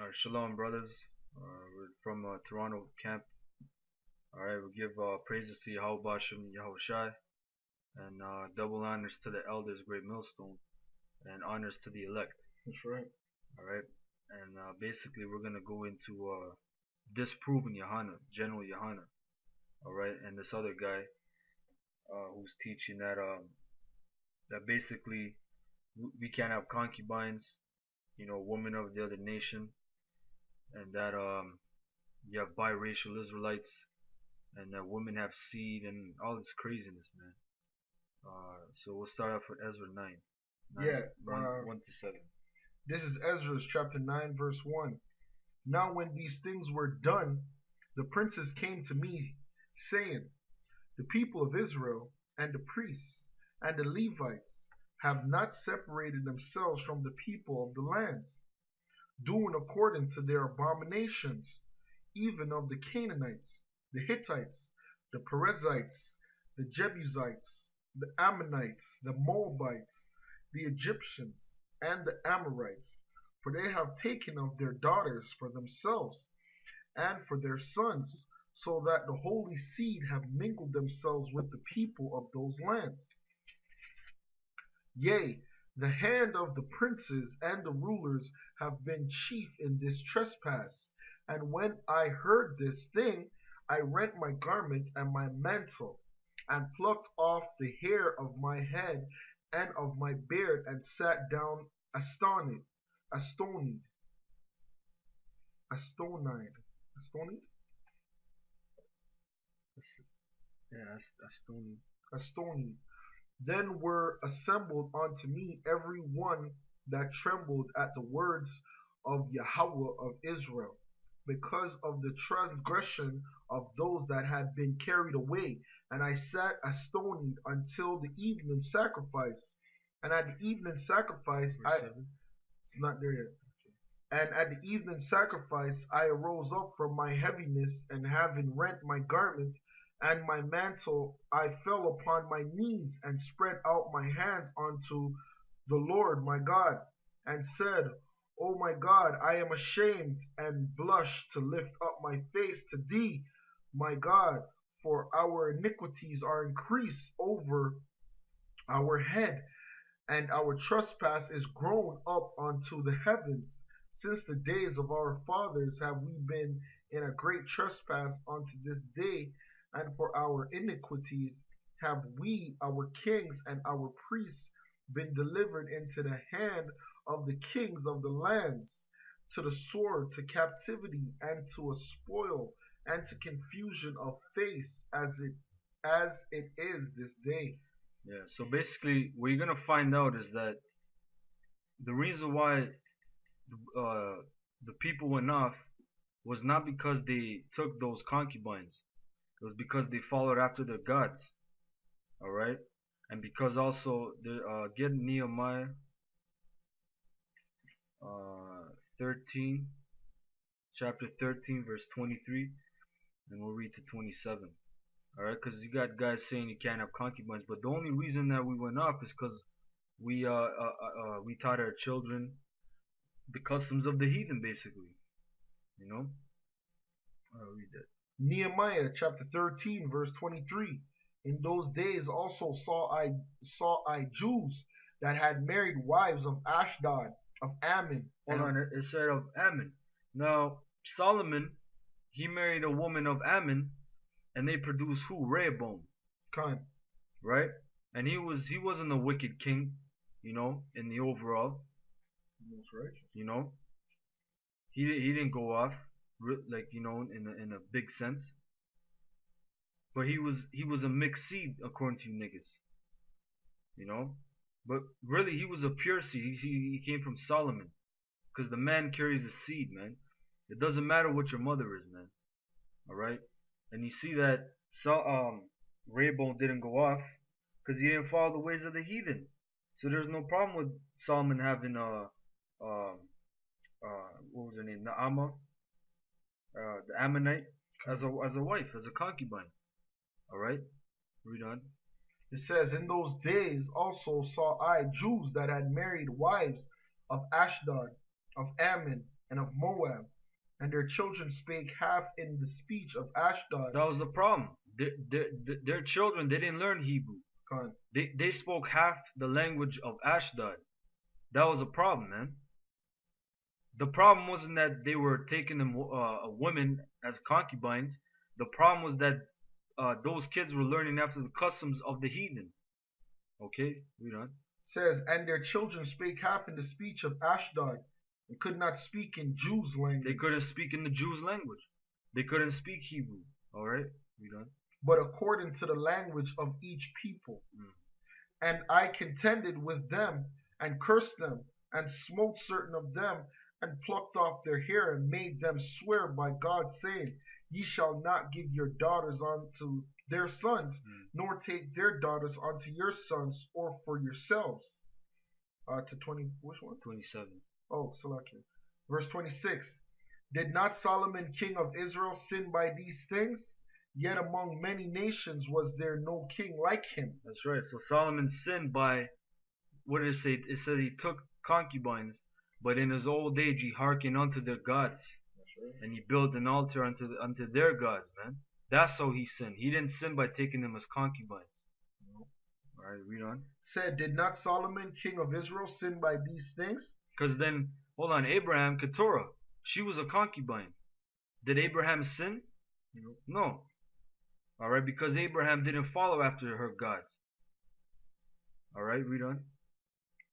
Shalom, brothers. We're from Toronto camp. All right, we give praises to Yahweh Bashem, Yahushai, and double honors to the elders, great millstone, and honors to the elect. That's right. All right, and basically we're gonna go into disproving Yahanna, General Yahanna. All right, and this other guy who's teaching that basically we can't have concubines, women of the other nation, and that you have biracial Israelites and that women have seed and all this craziness, man. So we'll start off with Ezra 9, Yeah. 1 to 7. This is Ezra chapter 9, verse 1. Now, when these things were done, the princes came to me, saying, the people of Israel and the priests and the Levites have not separated themselves from the people of the lands, doing according to their abominations, even of the Canaanites, the Hittites, the Perizzites, the Jebusites, the Ammonites, the Moabites, the Egyptians, and the Amorites, for they have taken of their daughters for themselves and for their sons, so that the holy seed have mingled themselves with the people of those lands. Yea, the hand of the princes and the rulers have been chief in this trespass. And when I heard this thing, I rent my garment and my mantle, and plucked off the hair of my head and of my beard, and sat down astonished, astonied, astonied, astonied, Yeah, that's Stony. astonied. Then were assembled unto me every one that trembled at the words of Yahweh of Israel, because of the transgression of those that had been carried away. And I sat astonied until the evening sacrifice. And at the evening sacrifice, it's not there yet. And at the evening sacrifice I arose up from my heaviness, and having rent my garment and my mantle, I fell upon my knees and spread out my hands unto the Lord my God, and said, O my God, I am ashamed and blush to lift up my face to thee, my God, for our iniquities are increased over our head, and our trespass is grown up unto the heavens. Since the days of our fathers have we been in a great trespass unto this day, and for our iniquities have we, our kings and our priests, been delivered into the hand of the kings of the lands, to the sword, to captivity, and to a spoil, and to confusion of face, as it is this day. Yeah, so basically, what you're gonna find out is that the reason why uh, the people went off was not because they took those concubines. It was because they followed after their gods. All right, and because also the get Nehemiah 13, chapter 13, verse 23, and we'll read to 27. All right, because you got guys saying you can't have concubines, but the only reason that we went off is because we taught our children the customs of the heathen, basically. You know. I'll read that. Nehemiah chapter 13, verse 23. In those days also saw I Jews that had married wives of Ashdod, of Ammon, Hold on, it said of Ammon. Now Solomon, he married a woman of Ammon, and they produced who? Rehoboam, Khan. right? And he wasn't a wicked king, in the overall, That's right. he didn't go off like in a big sense, but he was a mixed seed according to you niggas, but really he was a pure seed. He came from Solomon, because the man carries a seed, man. It doesn't matter what your mother is, man. All right, and you see that Rehoboam didn't go off because he didn't follow the ways of the heathen. So there's no problem with Solomon having what was her name, Naamah, the Ammonite, as a wife, as a concubine. All right, read on. It says, in those days also saw I Jews that had married wives of Ashdod, of Ammon, and of Moab, and their children spake half in the speech of Ashdod. That was the problem. Their children, they didn't learn Hebrew. Con. They spoke half the language of Ashdod. That was a problem, man. The problem wasn't that they were taking them women as concubines. The problem was that those kids were learning after the customs of the heathen. Okay, read on. Says, and their children spake half in the speech of Ashdod, and could not speak in Jews' language. They couldn't speak in the Jews' language. They couldn't speak Hebrew. All right, read on. But according to the language of each people. And I contended with them, and cursed them, and smote certain of them, and plucked off their hair, and made them swear by God, saying, Ye shall not give your daughters unto their sons, nor take their daughters unto your sons, or for yourselves. To 20, which one? 27. Oh, Salakia. Verse 26. Did not Solomon king of Israel sin by these things? Yet among many nations was there no king like him. That's right. So Solomon sinned by, what did it say? It said he took concubines, but in his old age he hearkened unto their gods. That's right. And he built an altar unto their gods, man. That's how he sinned. He didn't sin by taking them as concubines. No. All right, read on. Said, did not Solomon king of Israel sin by these things? Because then, hold on, Abraham, Keturah, she was a concubine. Did Abraham sin? No. All right, because Abraham didn't follow after her gods. All right, read on.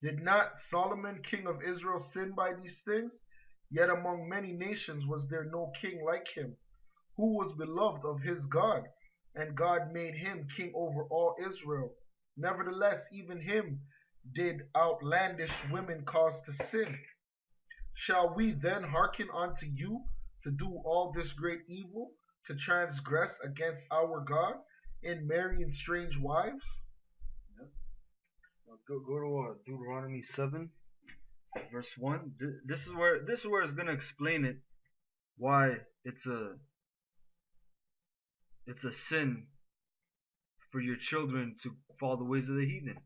Did not Solomon king of Israel sin by these things? Yet among many nations was there no king like him, who was beloved of his God, and God made him king over all Israel. Nevertheless, even him did outlandish women cause to sin. Shall we then hearken unto you to do all this great evil, to transgress against our God in marrying strange wives? Go to Deuteronomy 7, verse 1. This is where it's gonna explain it, why it's a sin for your children to follow the ways of the heathen.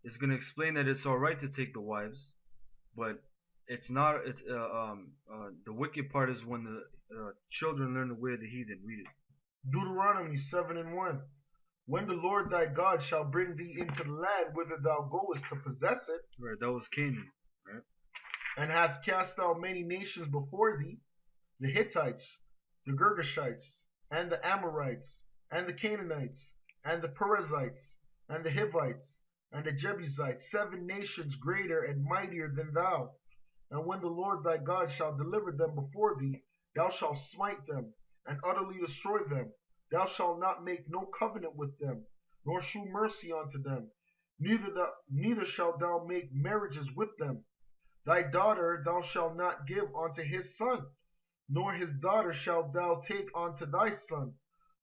It's gonna explain that it's all right to take the wives, but it's not. It's the wicked part is when the children learn the way of the heathen. Read it. Deuteronomy 7 and 1. When the Lord thy God shall bring thee into the land whither thou goest to possess it, Right, that was Canaan, right? and hath cast out many nations before thee, the Hittites, the Girgashites, and the Amorites, and the Canaanites, and the Perizzites, and the Hivites, and the Jebusites, 7 nations greater and mightier than thou. And when the Lord thy God shall deliver them before thee, thou shalt smite them, and utterly destroy them. Thou shalt not make no covenant with them, nor shew mercy unto them, neither shalt thou make marriages with them. Thy daughter thou shalt not give unto his son, nor his daughter shalt thou take unto thy son,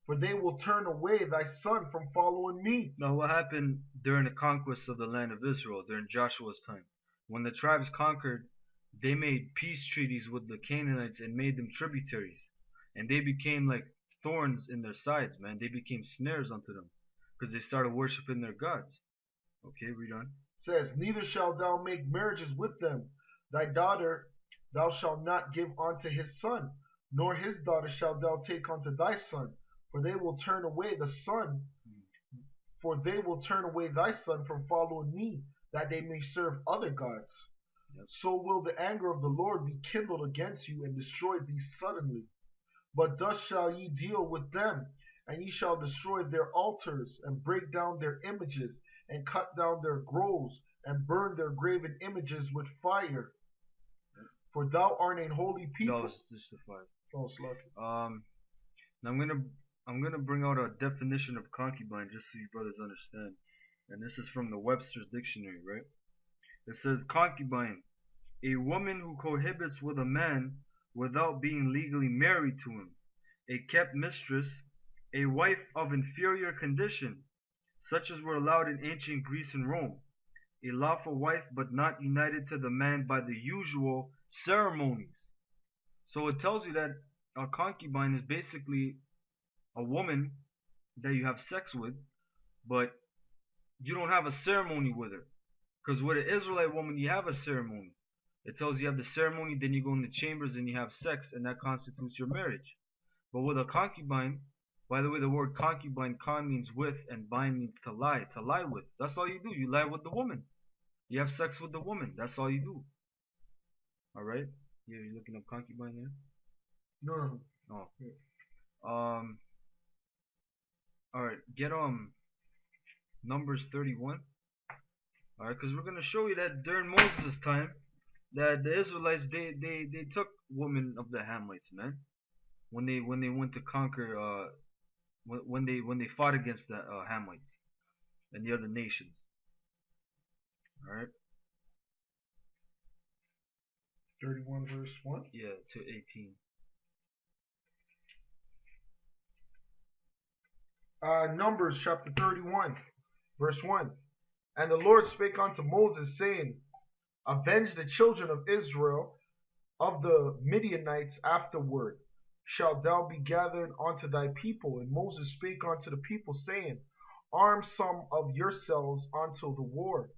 for they will turn away thy son from following me. Now, what happened during the conquest of the land of Israel during Joshua's time? When the tribes conquered, they made peace treaties with the Canaanites and made them tributaries, and they became like thorns in their sides, man. They became snares unto them because they started worshiping their gods. Okay, read on. Says, neither shalt thou make marriages with them. Thy daughter thou shalt not give unto his son, nor his daughter shalt thou take unto thy son, for they will turn away the son, for they will turn away thy son from following me, that they may serve other gods. Yep. So will the anger of the Lord be kindled against you and destroy thee suddenly. But thus shall ye deal with them, and ye shall destroy their altars, and break down their images, and cut down their groves, and burn their graven images with fire. For thou art an holy people. That was just the 5. Oh, slucky. Now I'm gonna bring out a definition of concubine just so you brothers understand. And this is from the Webster's dictionary, right? It says concubine, a woman who cohabits with a man without being legally married to him, a kept mistress, a wife of inferior condition, such as were allowed in ancient Greece and Rome, a lawful wife but not united to the man by the usual ceremonies. So it tells you that a concubine is basically a woman that you have sex with, but you don't have a ceremony with her. Because with an Israelite woman, you have a ceremony. It tells you have the ceremony, then you go in the chambers and you have sex, and that constitutes your marriage. But with a concubine, by the way, the word concubine, con means with, and bind means to lie with. That's all you do. You lie with the woman. You have sex with the woman. That's all you do. All right. You're looking up concubine here. No. Oh. All right. Get Numbers 31. All right, because we're gonna show you that during Moses' time, that the Israelites they took women of the Hamites, man. When they went to conquer when they fought against the Hamites and the other nations. All right. 31 verse 1. Yeah, to 18. Numbers chapter 31 verse 1. And the Lord spake unto Moses, saying, Avenge the children of Israel of the Midianites afterward. Shalt thou be gathered unto thy people? And Moses spake unto the people, saying, Arm some of yourselves unto the war.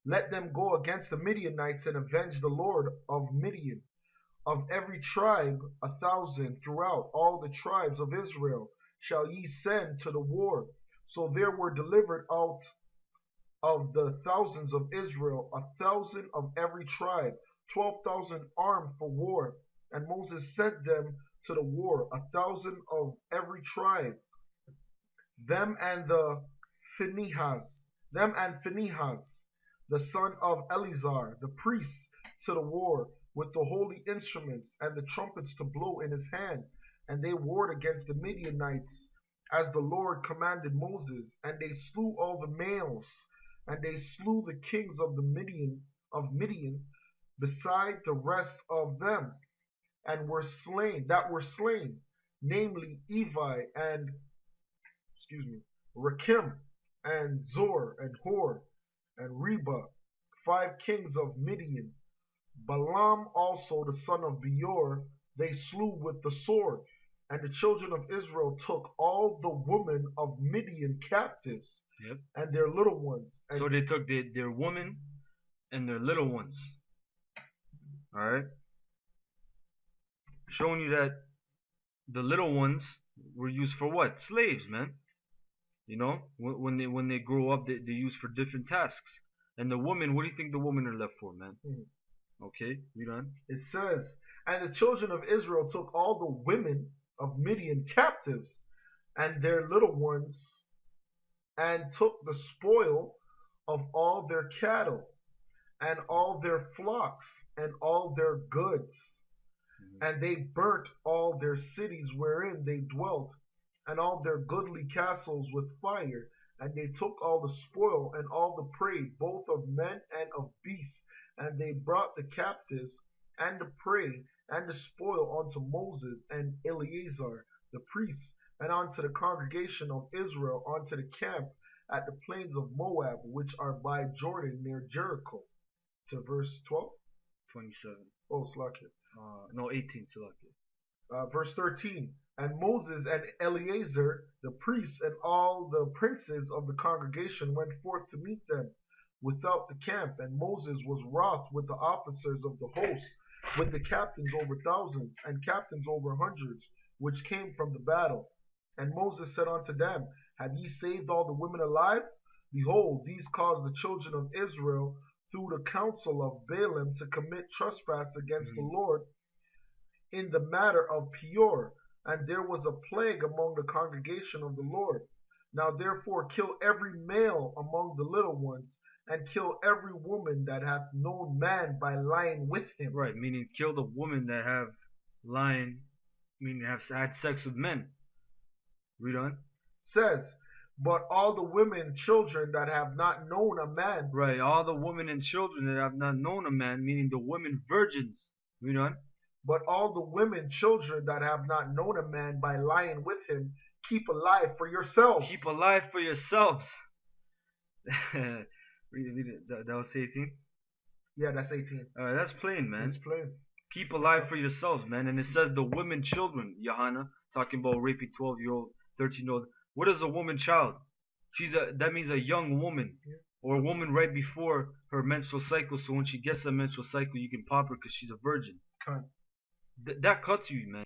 Let them go against the Midianites and avenge the Lord of Midian. Of every tribe 1,000 throughout all the tribes of Israel shall ye send to the war. So there were delivered out of the thousands of Israel 1,000 of every tribe, 12,000 armed for war. And Moses sent them to the war, 1,000 of every tribe. Them and Phinehas, the son of Eleazar, the priest, to the war, with the holy instruments and the trumpets to blow in his hand. And they warred against the Midianites, as the Lord commanded Moses. And they slew all the males, and they slew the kings of Midian, beside the rest of them, and were slain, namely Evi and Rakim, and Zor, and Hor, and Reba, 5 kings of Midian. Balaam also the son of Beor they slew with the sword. And the children of Israel took all the women of Midian captives, Yep. and their little ones. And so they took their women and their little ones. All right. Showing you that the little ones were used for what? Slaves, man. You know, when they grow up, they're used for different tasks. And the women, what do you think the women are left for, man? Okay, read on. It says, and the children of Israel took all the women of Midian captives, and their little ones, and took the spoil of all their cattle, and all their flocks, and all their goods. And they burnt all their cities wherein they dwelt, and all their goodly castles with fire. And they took all the spoil and all the prey, both of men and of beasts. And they brought the captives and the prey and the spoil unto Moses and Eleazar the priest, and unto the congregation of Israel, unto the camp at the plains of Moab, which are by Jordan near Jericho. To verse 12? 27. Oh, Slakia. No, 18, Slakia. Verse 13. And Moses and Eleazar the priests and all the princes of the congregation went forth to meet them without the camp. And Moses was wroth with the officers of the host, with the captains over thousands and captains over hundreds, which came from the battle. And Moses said unto them, Have ye saved all the women alive? Behold, these caused the children of Israel through the counsel of Balaam to commit trespass against the Lord in the matter of Peor. And there was a plague among the congregation of the Lord. Now therefore kill every male among the little ones, and kill every woman that hath known man by lying with him. Right, meaning kill the women that have have had sex with men. Read on. Says, but all the women, children that have not known a man. Right, all the women and children that have not known a man, meaning the women virgins. Read on. But all the women, children that have not known a man by lying with him, keep alive for yourselves. Keep alive for yourselves. read it. That was 18? Yeah, that's 18. That's plain, man. That's plain. Keep alive for yourselves, man. And it says the women, children, Yahanna, talking about raping 12-year-old, 13-year-old. What is a woman child? That means a young woman, or a woman right before her menstrual cycle, so when she gets a menstrual cycle, you can pop her because she's a virgin. Con. That cuts you, man.